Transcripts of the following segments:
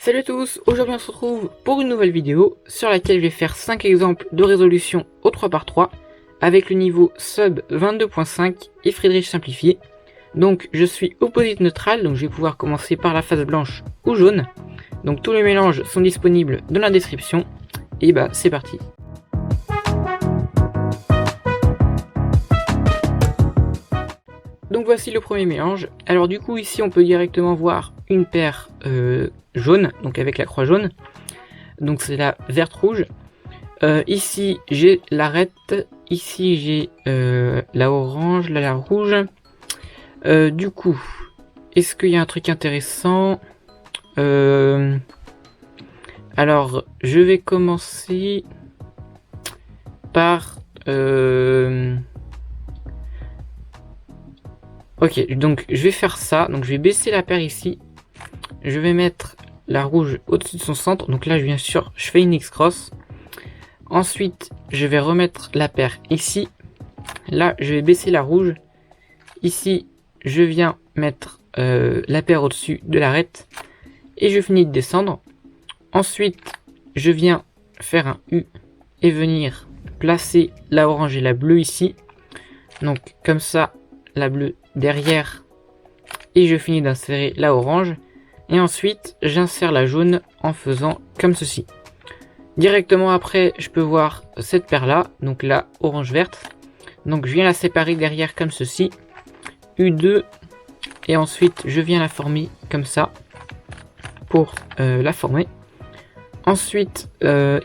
Salut à tous, aujourd'hui on se retrouve pour une nouvelle vidéo sur laquelle je vais faire 5 exemples de résolution au 3×3 avec le niveau sub 22.5 et Friedrich simplifié. Donc je suis opposite neutral, donc je vais pouvoir commencer par la face blanche ou jaune. Donc tous les mélanges sont disponibles dans la description et bah c'est parti. Donc voici le premier mélange. Alors du coup ici on peut directement voir une paire jaune, donc avec la croix jaune. Donc c'est la verte rouge. Ici j'ai l'arête, ici j'ai la orange, là la rouge. Du coup, est-ce qu'il y a un truc intéressant? Alors je vais commencer par ok, donc je vais faire ça. Donc je vais baisser la paire ici. Je vais mettre la rouge au-dessus de son centre. Donc là, bien sûr, je fais une X-cross. Ensuite, je vais remettre la paire ici. Là, je vais baisser la rouge. Ici, je viens mettre la paire au-dessus de l'arête. Et je finis de descendre. Ensuite, je viens faire un U et venir placer la orange et la bleue ici. Donc comme ça, la bleue derrière. Et je finis d'insérer la orange. Et ensuite, j'insère la jaune en faisant comme ceci. Directement après, je peux voir cette paire-là, donc la orange-verte. Donc je viens la séparer derrière comme ceci. U2. Et ensuite, je viens la former comme ça. Pour la former. Ensuite,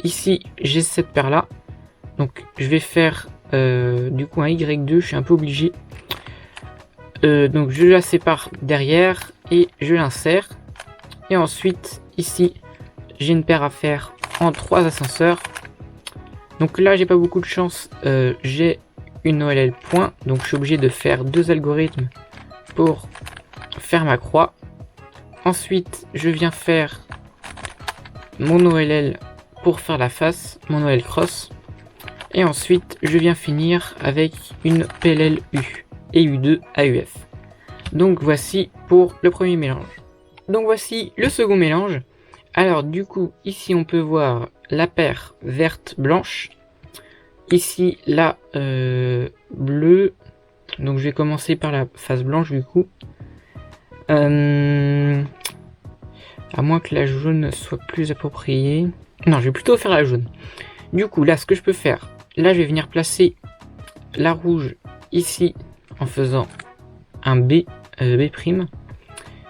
ici, j'ai cette paire-là. Donc je vais faire du coup un Y2, je suis un peu obligé. Donc je la sépare derrière et je l'insère. Et ensuite, ici, j'ai une paire à faire en 3 ascenseurs. Donc là, j'ai pas beaucoup de chance. J'ai une OLL point. Donc je suis obligé de faire 2 algorithmes pour faire ma croix. Ensuite, je viens faire mon OLL pour faire la face, mon OL cross. Et ensuite, je viens finir avec une PLL U et U2 AUF. Donc voici pour le premier mélange. Donc voici le second mélange. Alors du coup, ici on peut voir la paire verte-blanche. Ici la bleue. Donc je vais commencer par la face blanche du coup. À moins que la jaune soit plus appropriée. Non, je vais plutôt faire la jaune. Du coup, là, ce que je peux faire, là, je vais venir placer la rouge ici en faisant un B, B'.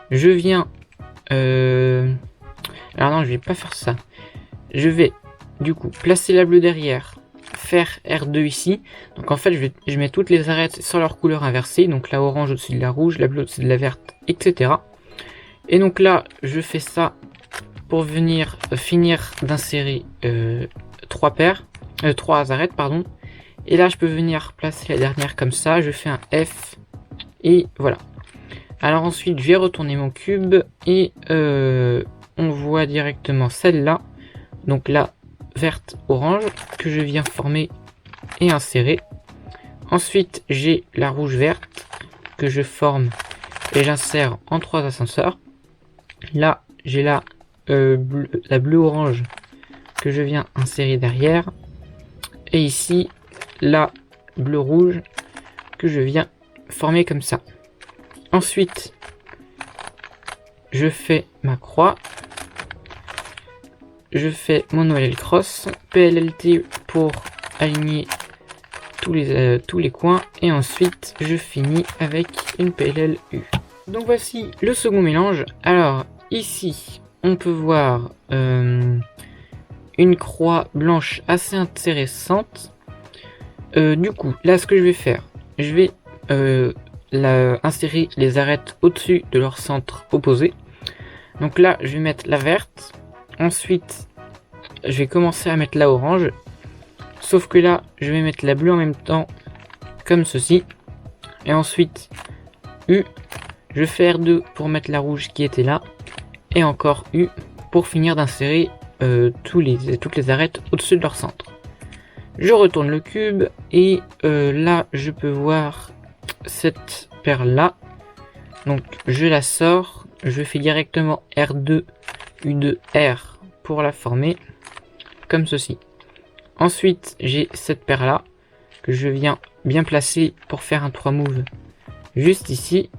Je viens... alors non, je vais pas faire ça. Je vais, du coup, placer la bleue derrière, faire R2 ici. Donc en fait, je mets toutes les arêtes sur leur couleur inversée. Donc la orange au-dessus de la rouge, la bleue au-dessus de la verte, etc. Et donc là, je fais ça pour venir finir d'insérer 3 arêtes, pardon. Et là, je peux venir placer la dernière comme ça. Je fais un F. Et voilà. Alors ensuite, je vais retourner mon cube. Et on voit directement celle-là. Donc la verte-orange que je viens former et insérer. Ensuite, j'ai la rouge-verte que je forme et j'insère en 3 ascenseurs. Là, j'ai la bleu-orange que je viens insérer derrière. Et ici, la bleu-rouge que je viens former comme ça. Ensuite, je fais ma croix. Je fais mon OLL cross. PLLT pour aligner tous les coins. Et ensuite, je finis avec une PLL U. Donc voici le second mélange. Alors, ici, on peut voir une croix blanche assez intéressante. Du coup, là, ce que je vais faire, je vais insérer les arêtes au-dessus de leur centre opposé. Donc là, je vais mettre la verte. Ensuite, je vais commencer à mettre la orange. Sauf que là, je vais mettre la bleue en même temps, comme ceci. Et ensuite, U. Je fais R2 pour mettre la rouge qui était là. Et encore U pour finir d'insérer toutes les arêtes au-dessus de leur centre. Je retourne le cube et là je peux voir cette paire là. Donc je la sors, je fais directement R2 U2R pour la former, comme ceci. Ensuite, j'ai cette paire là, que je viens bien placer pour faire un 3 move juste ici.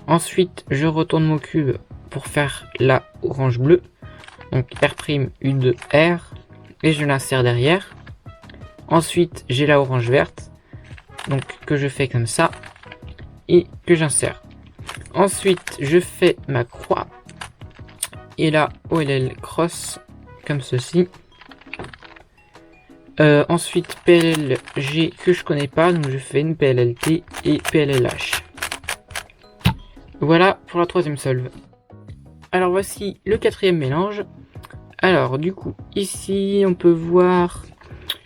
Ensuite, je retourne mon cube pour faire la orange bleue, donc R' U2R, et je l'insère derrière. Ensuite, j'ai la orange verte, donc que je fais comme ça, et que j'insère. Ensuite, je fais ma croix, et la OLL cross, comme ceci. Ensuite, PLLG que je connais pas, donc je fais une PLLT et PLLH. Voilà pour la troisième solve. Alors voici le quatrième mélange. Alors du coup, ici on peut voir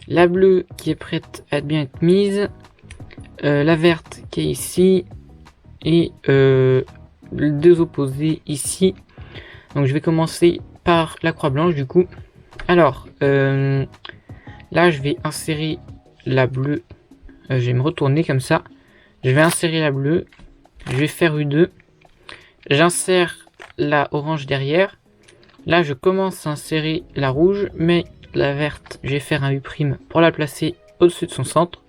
la bleue qui est prête à bien être mise, la verte qui est ici, et les deux opposés ici. Donc je vais commencer par la croix blanche du coup. Alors, là je vais insérer la bleue, je vais me retourner comme ça. Je vais insérer la bleue, je vais faire U2, j'insère la orange derrière. Là je commence à insérer la rouge, mais la verte, je vais faire un U' pour la placer au-dessus de son centre.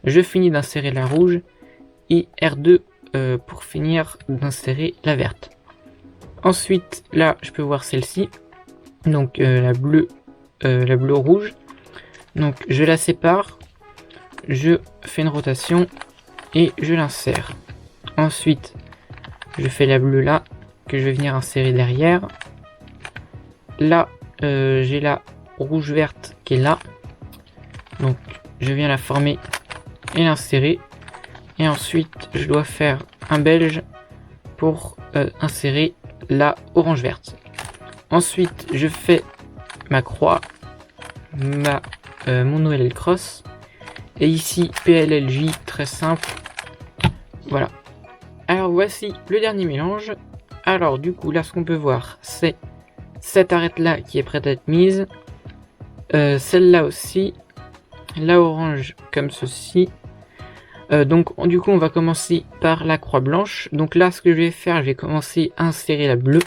Je finis d'insérer la rouge et R2 pour finir d'insérer la verte. Ensuite là je peux voir celle-ci, donc la bleue rouge. Donc je la sépare, je fais une rotation et je l'insère. Ensuite je fais la bleue là que je vais venir insérer derrière. Là j'ai la rouge verte qui est là, donc je viens la former et l'insérer. Et ensuite je dois faire un belge pour insérer la orange verte. Ensuite je fais ma croix, mon OLL cross, et ici PLLJ, très simple. Voilà. Alors voici le dernier mélange. Alors du coup là ce qu'on peut voir c'est cette arête là qui est prête à être mise, celle-là aussi, la orange comme ceci. Donc du coup on va commencer par la croix blanche. Donc là ce que je vais faire, je vais commencer à insérer la bleue.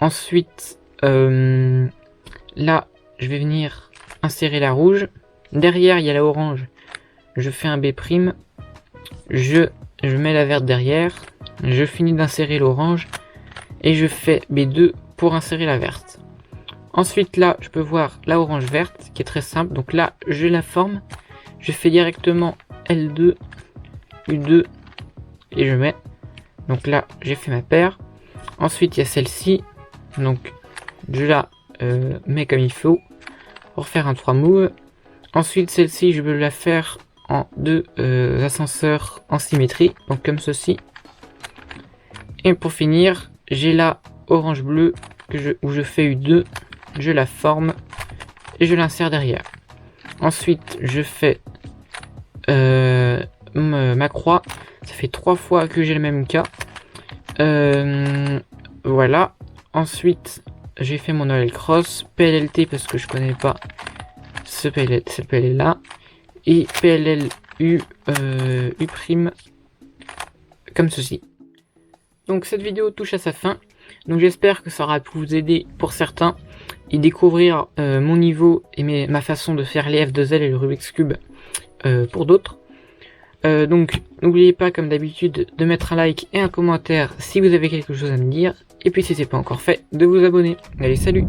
Ensuite là je vais venir insérer la rouge. Derrière il y a la orange, je fais un B', je mets la verte derrière, je finis d'insérer l'orange et je fais B2 pour insérer la verte. Ensuite là je peux voir la orange verte qui est très simple. Donc là je la forme, je fais directement L2, U2 et je mets. Donc là j'ai fait ma paire. Ensuite il y a celle-ci, donc je la mets comme il faut pour faire un 3 move. Ensuite celle-ci je veux la faire en deux ascenseurs en symétrie, donc comme ceci. Et pour finir j'ai la orange bleue où je fais U2, je la forme et je l'insère derrière. Ensuite je fais ma croix, ça fait 3 fois que j'ai le même cas. Voilà. Ensuite j'ai fait mon OL cross, PLLT parce que je connais pas cette PLL là, et PLL U comme ceci. Donc cette vidéo touche à sa fin. Donc j'espère que ça aura pu vous aider pour certains et découvrir mon niveau et ma façon de faire les F2L et le Rubik's Cube pour d'autres. Donc n'oubliez pas comme d'habitude de mettre un like et un commentaire si vous avez quelque chose à me dire. Et puis si c'est pas encore fait, de vous abonner. Allez, salut!